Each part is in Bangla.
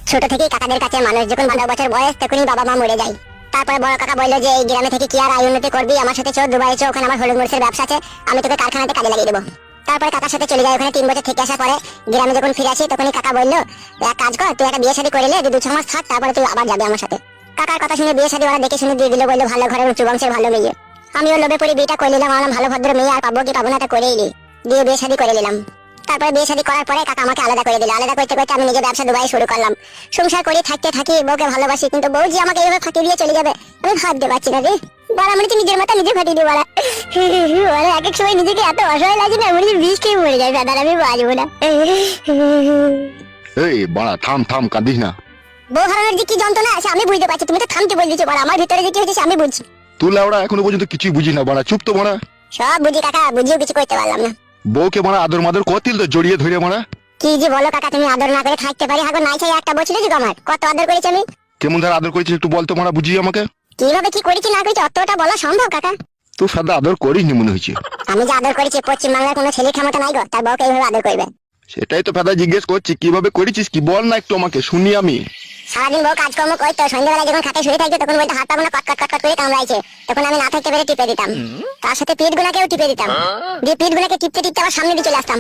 ছোট থেকেই কাকাদের কাছে মানুষ যখন 12 বছর বয়স তখনই বাবা মা মরে যায়। তারপরে বড় কাকা বললো যে এই গ্রামে থেকে কি আর আয় উন্নতি করবি, আমার সাথে চল দুবাই চল, ওখানে আমার হলুদ মরিচের ব্যবসা আছে, আমি তোকে কারখানাতে কাজে লাগিয়ে দেবো। তারপরে কাকার সাথে চলে যায় ওখানে 3 বছর থেকে আসার পরে গ্রামে যখন ফিরে আসি তখনই কাকা বললো এক কাজ কর, তুই একটা বিয়ে শাদী করে নে, 2-6 মাস থাক, তারপরে তুই আবার যাবি আমার সাথে। কাকার কথা শুনে বিয়ে শাদী ওরা দেখে শুনে দিয়ে দিল, বললো ভালো ঘরের উচ্চ বংশের ভালো মেয়ে। আমিও লোভে পড়ে বিয়েটা করে নিলাম, আমার ভালো ভদ্র মেয়ে আর পাবো কি পাবো না তা করেই নি, দিয়ে বিয়ে শাদী করে নিলাম। তারপরে বিয়ে শাদী করার পরে কাকা আমাকে আলাদা করে দিল, আলাদা করতে করতে আমি নিজে ব্যবসা দুবাই শুরু করলাম। সংসার করে থাকতে থাকি বউকে ভালোবাসি, কিন্তু বউ যে আমাকে এইভাবে ফাঁকি দিয়ে চলে যাবে আমি ভাবতে পারছি না রে। বড়া মনে হচ্ছে নিজের মাথা নিজে ফাটিয়ে দিই বড়া। এক এক সময় নিজেকে এত অসহায় লাগে না, মনে হচ্ছে বিষ খেয়ে মরে যায়, দাদা আমি বাঁচবো না। এই বাড়া থাম থাম, কাঁদিস না। বউ হারানোর যে কি যন্ত্রণা আছে আমি বুঝতে পারছি, তুমি তো থামতে বলে দিচ্ছ বড়া, আমার ভিতরে যে কি হচ্ছে আমি বুঝছি। তুই লাউড়া এখনো পর্যন্ত কিছুই বুঝিস না বাড়া, চুপ তো বাড়া। সব বুঝি কাকা, বুঝিও কিছু করতে পারলাম না। বউকে বাড়া আদর মাদর করতিল তো জড়িয়ে ধরে বাড়া। কি যে বলো কাকা, তুমি আদর না করে থাকতে পারি? হাগো নাই চাই একটা বলছিল যে আমার কত আদর করেছি আমি। কেমন ধার আদর করেছিস একটু বলতো বাড়া, বুঝিয়ে আমাকে। কিভাবে কি করেছি না করেছি অতটা বলা সম্ভব কাকা? তুই সাদা আদর করিস নি মনে হয়েছে। আমি যে আদর করেছি পশ্চিমবাংলার কোনো ছেলে ক্ষমতা নাই গো তার বউকে এইভাবে আদর করবে। সেটাই তো ফেদা জিজ্ঞেস করছি, কিভাবে করেছিস কি বল না একটু আমাকে শুনি আমি। সারাদিন বউ কাজকর্ম করতো, সন্ধ্যাবেলা যখন খাটে শুয়ে থাকতো তখন বলতো হাত পা গুলো কট কট কট কট করে কামড়াইছে, তখন আমি না থাকতে পেরে টিপে দিতাম, তার সাথে পিঠ গুলাকেও টিপে দিতাম, দিয়ে পিঠ গুলাকে টিপতে টিপতে আবার সামনে দিয়ে চলে আসতাম,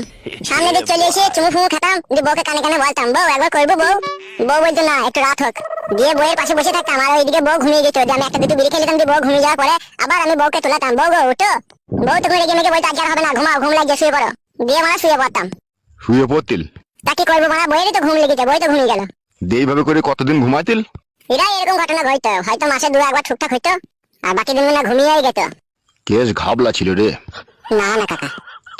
সামনে দিয়ে চলে এসে চুমু ফুমু খেতাম, দিয়ে বউকে কানে কানে বলতাম বউ একবার করবো বউ। বউ বলতো না একটু রাত হোক, দিয়ে বউয়ের পাশে বসে থাকতাম আর ওইদিকে বউ ঘুমিয়ে যেত, যে আমি একটা দুটো বিড়ি খেয়ে নিতাম, দিয়ে বউ ঘুমিয়ে যাওয়ার পরে আবার আমি বউকে তোলাতাম, বউ গো উঠো। বউ তখন রেগে মেগে বলতো আজ আর হবে না, ঘুমাও, ঘুম লাগছে শুয়ে পড়ো, দিয়ে মানে শুয়ে পড়তাম। শুয়ে পড়তিল? তা কি করবো মানে, বইয়েরই তো ঘুম লেগেছে, বই তো ঘুমিয়ে গেল। এইভাবে করে কতদিন ঘুমাইতিল? এরাই এরকম ঘটনা ঘটতো, হয়তো মাসে 2-1 ঠিকঠাক হইতো, আর বাকি দিন না ঘুমিয়েই যেত। কেস ঘাবলা ছিল রে। না না কাকা,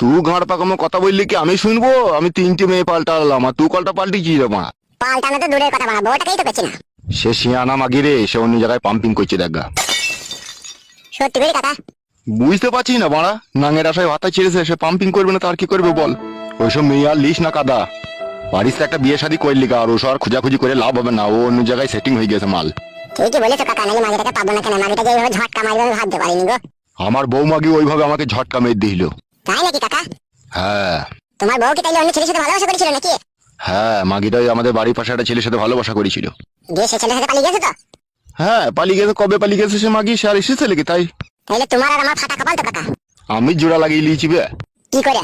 তুই ঘাড় পাকামো কথা বললি কি আমি শুনবো? আমি 3টে মেয়ে পাল্টালাম আর তুই কলটা পাল্টিছিস রে মা। পাল্টানো তো দূরের কথা, বাবা বউটাকেই তো পেছি না। সে শিয়ানা মাগি রে, সে অন্য জায়গায় পাম্পিং করছে দেখা। সত্যি করে কাকা? বুঝতে পারছিস না বাড়া, নাঙের আশায় ভাতা ছেড়েছে, সে পাম্পিং করবে না তার কি করবে বল? ওইসব মেয়ে আর লিস না কাদা, পারিস একটা বিয়ে শাদী করলি আর ওসব আর খোঁজাখুঁজি করে লাভ হবে না, ও অন্য জায়গায় সেটিং হয়ে গেছে মাল। ঠিকই বলেছো কাকা, নাহলে মাগিটাকে পাবো না কেন, মাগিটা যে এইভাবে ঝটকা মারবে আমি ভাবতে পারিনি গো। আমার বউ মাগি ওইভাবে আমাকে ঝটকা মেরে দিল। তাই নাকি কাকা? হ্যাঁ। তোমার বউ কি তাইলে অন্য ছেলের সাথে ভালোবাসা করেছিল নাকি? হ্যাঁ, মাগিটাই আমাদের বাড়ির পাশে একটা ছেলের সাথে ভালোবাসা করেছিল। দিয়ে সে ছেলের সাথে পালিয়ে গেছে তো? হ্যাঁ পালিয়ে গেছে, কবে পালিয়ে গেছে সে মাগি, সে আর এসেছে নাকি তাই? তাইলে তোমার আর আমার ফাটা কপাল তো কাকা। আমি জোড়া লাগিয়ে লিয়েছি বে। কি করে?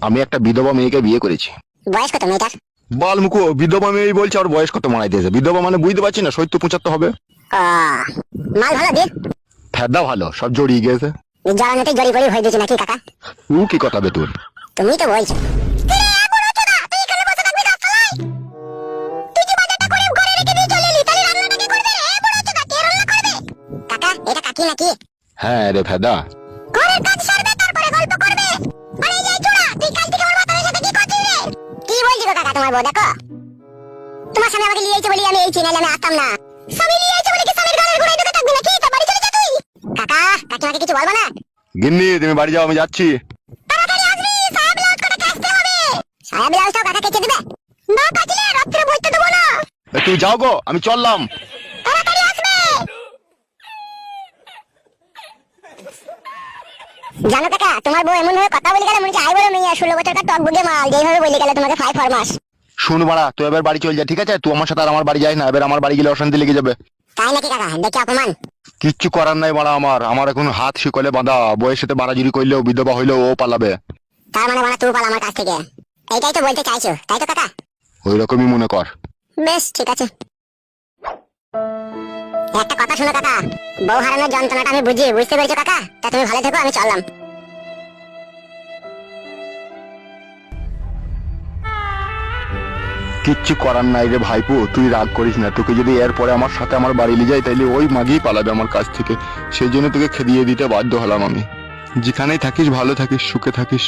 আমি একটা বিধবা মেয়েকে বিয়ে করেছি। বয়স কত মেয়েটার? বল মুখো, বিধবা মেয়ে বলছে আর বয়স কত মারাই দিয়েছে? বিধবা মানে বুঝতে পারছি না, 70-75 হবে। মাল ভালো দিয়ে? ফেদা ভালো, সব জড়িয়ে গেছে। জড়ানোতে জড়ি গড়ি হয়ে গেছে নাকি কাকা? ও কি কথা বে তোর? তুমি তো বলছো। কাকা এটা কাকি নাকি? হ্যাঁ রে ফেদা। ঘরের কাজ সারবে তারপরে গল্প করবে। আরে এই চোরা, তুই কাল থেকে আমার মাথার সাথে কি করছিস রে? কি বলছিস গো কাকা তোমার বউ দেখো? তোমার স্বামী আমাকে লিয়েছে বলি আমি এই চিনাইলে আমি আসতাম না। স্বামী লিয়েছে বলে কি স্বামীর গালের গোড়ায় ঢুকে থাকবি নাকি? তা বাড়ি চলে যা তুই। কাকা, কাকিমাকে কিছু বলবো না? গিন্নি তুমি বাড়ি যাও, আমি যাচ্ছি। তাড়াতাড়ি আসবি, সায়া ব্লাউজ কটা কাচতে হবে। সায়া ব্লাউজটাও কাকা কেচে দিবে? না কাচলে রাত্রে বইতে দেবো না। তুই যাও গো, আমি চললাম। তাড়াতাড়ি আসবে। জানো কাকা, তোমার বউ এমন ভাবে কথা বলে গেল মনে হচ্ছে আই বড় মেয়ে 16 বছরকার টক বুগে মাল, যেইভাবে বলে গেল তোমাকে 5 ফরমাস। শুন বাড়া, তুই এবার বাড়ি চল যা, ঠিক আছে? তুই আমার সাথে আর আমার বাড়ি যাই না, এবার আমার বাড়ি গেলে অশান্তি লেগে যাবে। তাই নাকি কাকা? দেখি অপমান। কিচ্ছু করার নাই বাড়া, আমার এখন হাত শিকলে বাঁধা, বউয়ের সাথে বাড়াজুড়ি করলেও বিধবা হইলেও ও পালাবে। তার মানে বাড়া তুই পালা আমার কাছ থেকে, এইটাই তো বলতে চাইছো তাই তো কাকা? ওই রকমই মনে কর। বেশ ঠিক আছে। একটা কথা শোনো কাকা, বউ হারানোর যন্ত্রণাটা আমি বুঝতে পেরেছো কাকা? তা তুমি ভালো থেকো, আমি চললাম। কিচ্ছু করার নাই রে ভাইপো, তুই রাগ করিস না। তোকে যদি এরপরে আমার সাথে আমার বাড়ি নিয়ে যাই তাইলে ওই মাগিই পালাবে আমার কাছ থেকে, সেই জন্য তোকে খেদিয়ে দিতে বাধ্য হলাম আমি। যেখানেই থাকিস ভালো থাকিস, সুখে থাকিস।